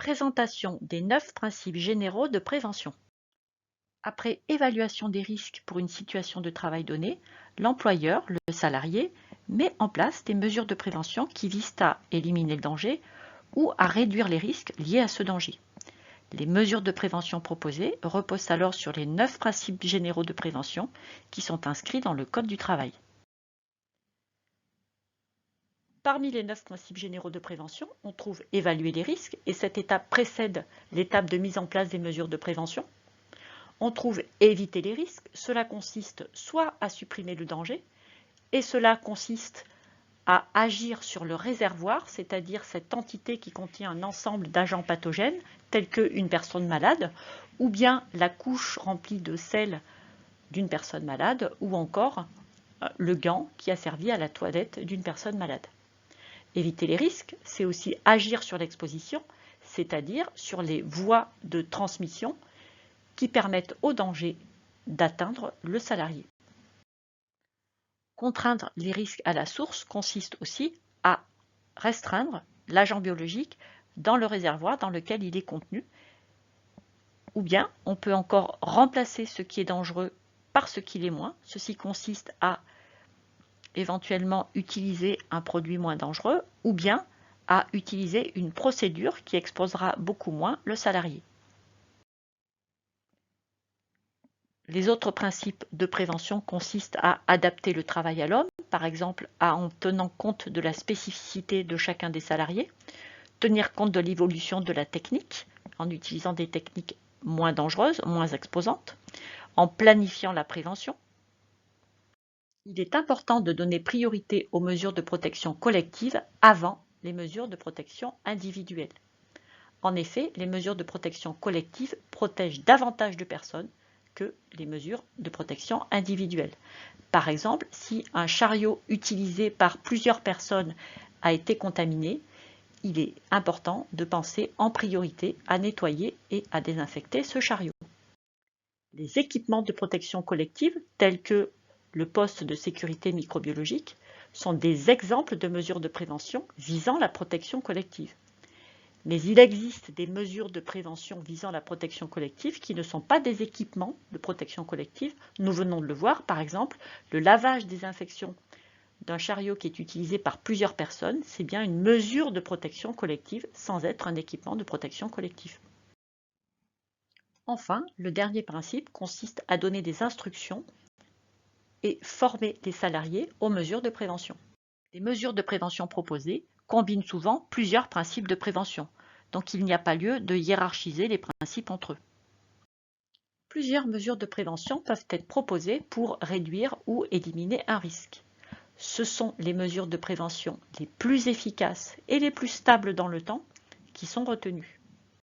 Présentation des 9 principes généraux de prévention. Après évaluation des risques pour une situation de travail donnée, l'employeur, le salarié, met en place des mesures de prévention qui visent à éliminer le danger ou à réduire les risques liés à ce danger. Les mesures de prévention proposées reposent alors sur les 9 principes généraux de prévention qui sont inscrits dans le Code du travail. Parmi les 9 principes généraux de prévention, on trouve évaluer les risques, et cette étape précède l'étape de mise en place des mesures de prévention. On trouve éviter les risques, cela consiste soit à supprimer le danger, et cela consiste à agir sur le réservoir, c'est-à-dire cette entité qui contient un ensemble d'agents pathogènes, tels qu'une personne malade, ou bien la couche remplie de sel d'une personne malade, ou encore le gant qui a servi à la toilette d'une personne malade. Éviter les risques, c'est aussi agir sur l'exposition, c'est-à-dire sur les voies de transmission qui permettent au danger d'atteindre le salarié. Contraindre les risques à la source consiste aussi à restreindre l'agent biologique dans le réservoir dans lequel il est contenu, ou bien on peut encore remplacer ce qui est dangereux par ce qui l'est moins. Ceci consiste à éventuellement utiliser un produit moins dangereux ou bien à utiliser une procédure qui exposera beaucoup moins le salarié. Les autres principes de prévention consistent à adapter le travail à l'homme, par exemple en tenant compte de la spécificité de chacun des salariés, tenir compte de l'évolution de la technique en utilisant des techniques moins dangereuses, moins exposantes, en planifiant la prévention. Il est important de donner priorité aux mesures de protection collective avant les mesures de protection individuelle. En effet, les mesures de protection collective protègent davantage de personnes que les mesures de protection individuelle. Par exemple, si un chariot utilisé par plusieurs personnes a été contaminé, il est important de penser en priorité à nettoyer et à désinfecter ce chariot. Les équipements de protection collective, tels que le poste de sécurité microbiologique, sont des exemples de mesures de prévention visant la protection collective. Mais il existe des mesures de prévention visant la protection collective qui ne sont pas des équipements de protection collective. Nous venons de le voir, par exemple, le lavage des infections d'un chariot qui est utilisé par plusieurs personnes, c'est bien une mesure de protection collective sans être un équipement de protection collective. Enfin, le dernier principe consiste à donner des instructions et former les salariés aux mesures de prévention. Les mesures de prévention proposées combinent souvent plusieurs principes de prévention, donc il n'y a pas lieu de hiérarchiser les principes entre eux. Plusieurs mesures de prévention peuvent être proposées pour réduire ou éliminer un risque. Ce sont les mesures de prévention les plus efficaces et les plus stables dans le temps qui sont retenues.